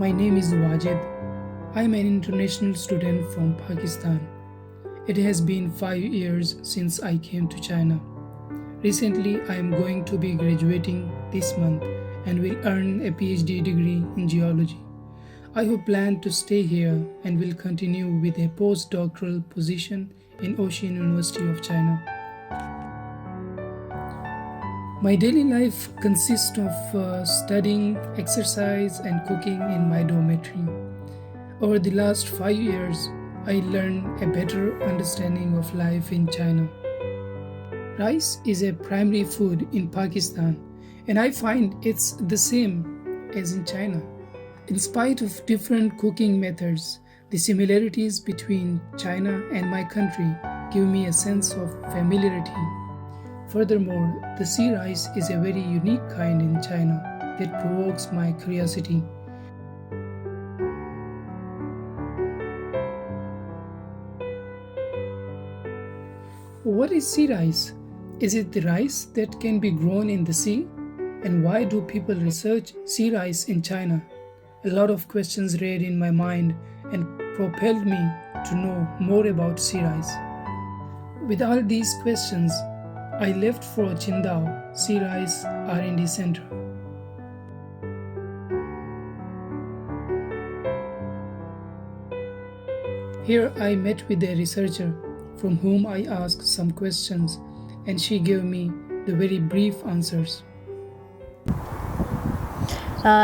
My name is Wajid. I am an international student from Pakistan. It has been 5 years since I came to China. Recently, I am going to be graduating this month and will earn a PhD degree in geology. I have planned to stay here and will continue with a postdoctoral position in Ocean University of China. My daily life consists of studying, exercise, and cooking in my dormitory. Over the last 5 years, I learned a better understanding of life in China. Rice is a primary food in Pakistan, and I find it's the same as in China. In spite of different cooking methods, the similarities between China and my country give me a sense of familiarity. Furthermore, the sea rice is a very unique kind in China that provokes my curiosity. What is sea rice? Is it the rice that can be grown in the sea? And why do people research sea rice in China? A lot of questions read in my mind and propelled me to know more about sea rice. With all these questions, I left for Qingdao Sea-Rice R&D Center. Here I met with a researcher from whom I asked some questions, and she gave me the very brief answers.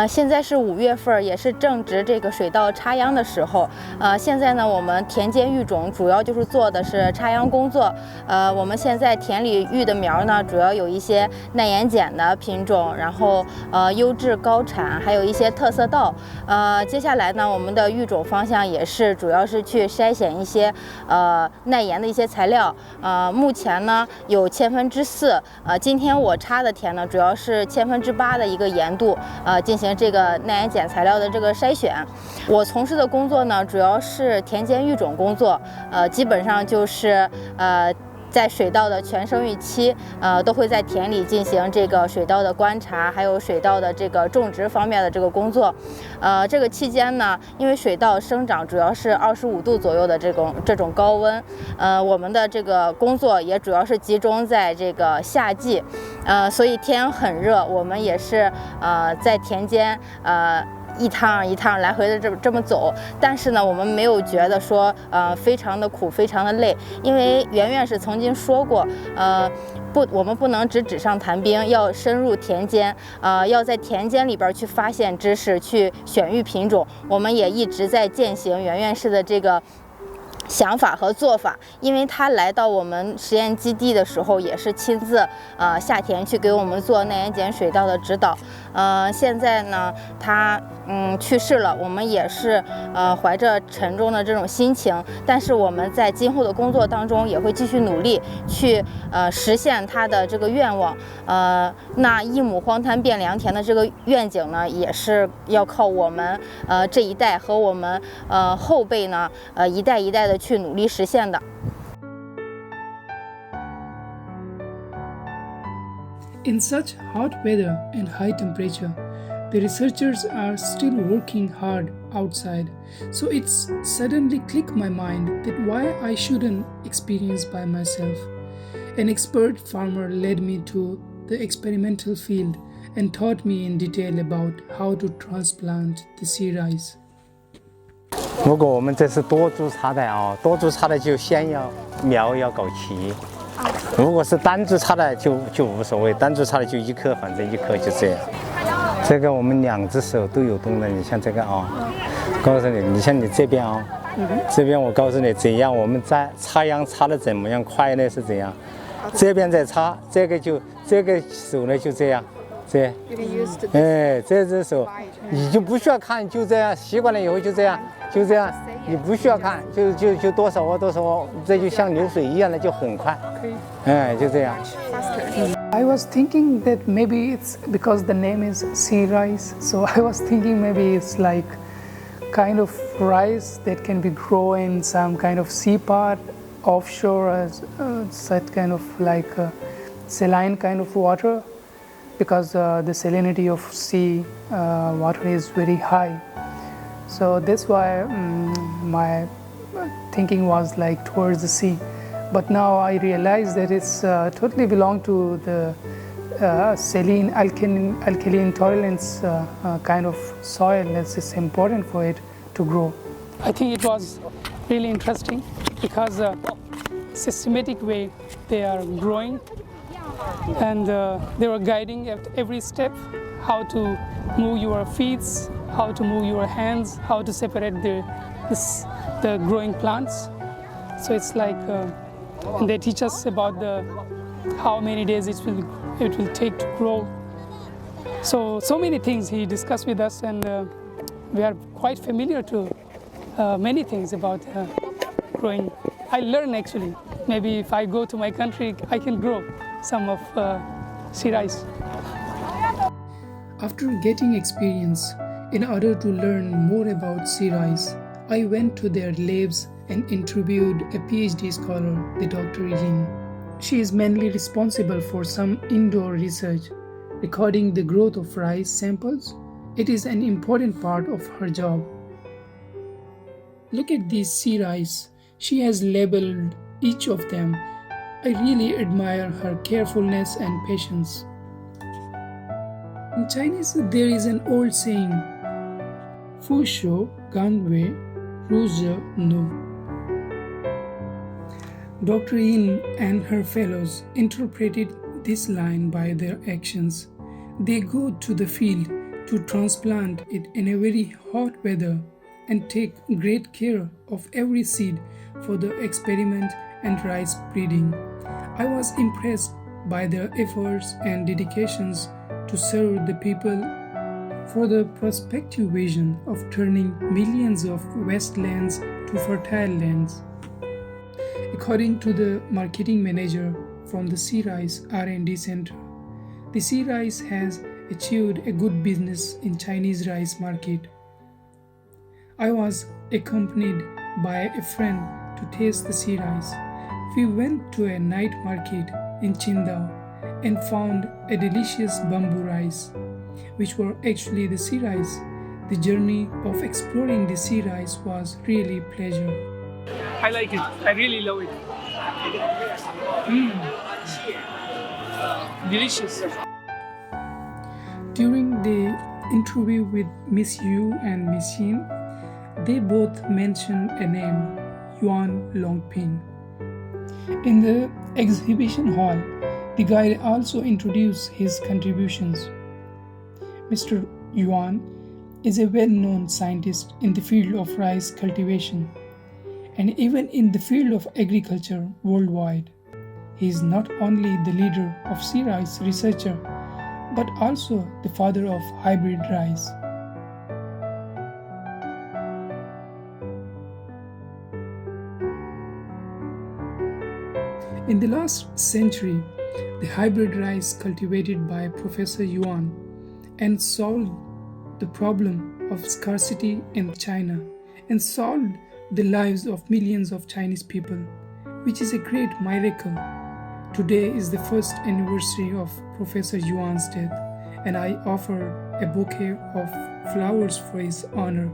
现在是5月份，也是正值这个水稻插秧的时候。现在呢，我们田间育种主要就是做的是插秧工作。我们现在田里育的苗呢，主要有一些耐盐碱的品种，然后优质高产，还有一些特色稻。接下来呢，我们的育种方向也是主要是去筛选一些耐盐的一些材料。目前呢有4%。今天我插的田呢，主要是8%的一个盐度。进行这个耐盐碱材料的这个筛选。我从事的工作呢，主要是田间育种工作，基本上就是在水稻的全生育期，都会在田里进行这个水稻的观察，还有水稻的这个种植方面的这个工作。这个期间呢，因为水稻生长主要是25度左右的这种高温，我们的这个工作也主要是集中在这个夏季，所以天很热，我们也是在田间一趟一趟来回的这么走，但是呢，我们没有觉得说非常的苦，非常的累，因为袁院士曾经说过，我们不能只纸上谈兵，要深入田间，要在田间里边去发现知识，去选育品种。我们也一直在践行袁院士的这个想法和做法，因为他来到我们实验基地的时候，也是亲自下田去给我们做耐盐碱水稻的指导。现在呢，他去世了，我们也是怀着沉重的这种心情，但是我们在今后的工作当中也会继续努力去实现他的这个愿望。那一亩荒滩变良田的这个愿景呢，也是要靠我们这一代和我们后辈呢一代一代的去努力实现的。In such hot weather and high temperature, the researchers are still working hard outside, so it's suddenly clicked my mind that why I shouldn't experience by myself. An expert farmer led me to the experimental field and taught me in detail about how to transplant the sea rice. 如果我们这是多株插的啊，多株插的就先要苗要搞齐。如果是单株插的就无所谓，单株插的就1颗，反正1颗就这样。这个我们2只手都有动的，你像这个啊，告诉你，你像你这边啊，这边我告诉你怎样，我们在插秧插的怎么样快呢？是怎样？这边在插，这个手呢就这样。这，这只手你就不需要看，就这样习惯了以后就这样，你不需要看，就多少啊多少啊，这就像流水一样的，就很快，就这样。I was thinking that maybe it's because the name is sea rice, so I was thinking maybe it's like kind of rice that can be grown in some kind of sea part offshore as such kind of like saline kind of water. Because the salinity of sea water is very high. So that's why my thinking was like towards the sea. But now I realize that it's totally belong to the saline-alkali tolerance kind of soil that's important for it to grow. I think it was really interesting because systematic way they are growing, and they were guiding at every step how to move your feet, how to move your hands, how to separate the growing plants. So it's like, and they teach us about how many days it will take to grow. So many things he discussed with us, and we are quite familiar to many things about growing. I learn actually. Maybe if I go to my country, I can grow some of sea rice. After getting experience, in order to learn more about sea rice, I went to their labs and interviewed a PhD scholar, the Dr. Yin. She is mainly responsible for some indoor research, recording the growth of rice samples. It is an important part of her job. Look at these sea rice. She has labeled each of them. I really admire her carefulness and patience. In Chinese, there is an old saying, Fu shou gan wei, ru zhe nu. Dr. Yin and her fellows interpreted this line by their actions. They go to the field to transplant it in a very hot weather and take great care of every seed for the experiment and rice breeding. I was impressed by their efforts and dedications to serve the people for the prospective vision of turning millions of wastelands to fertile lands. According to the marketing manager from the Sea-Rice R&D Center, the sea rice has achieved a good business in Chinese rice market. I was accompanied by a friend to taste the sea rice. We went to a night market in Qingdao and found a delicious bamboo rice, which were actually the sea rice. The journey of exploring the sea rice was really pleasure. I like it. I really love it. Delicious. During the interview with Miss Yu and Miss Yin, they both mentioned a name, Yuan Longping. In the exhibition hall, the guide also introduced his contributions. Mr. Yuan is a well-known scientist in the field of rice cultivation and even in the field of agriculture worldwide. He is not only the leader of sea rice researcher, but also the father of hybrid rice. In the last century, the hybrid rice cultivated by Professor Yuan and solved the problem of scarcity in China and solved the lives of millions of Chinese people, which is a great miracle. Today is the first anniversary of Professor Yuan's death, and I offer a bouquet of flowers for his honor.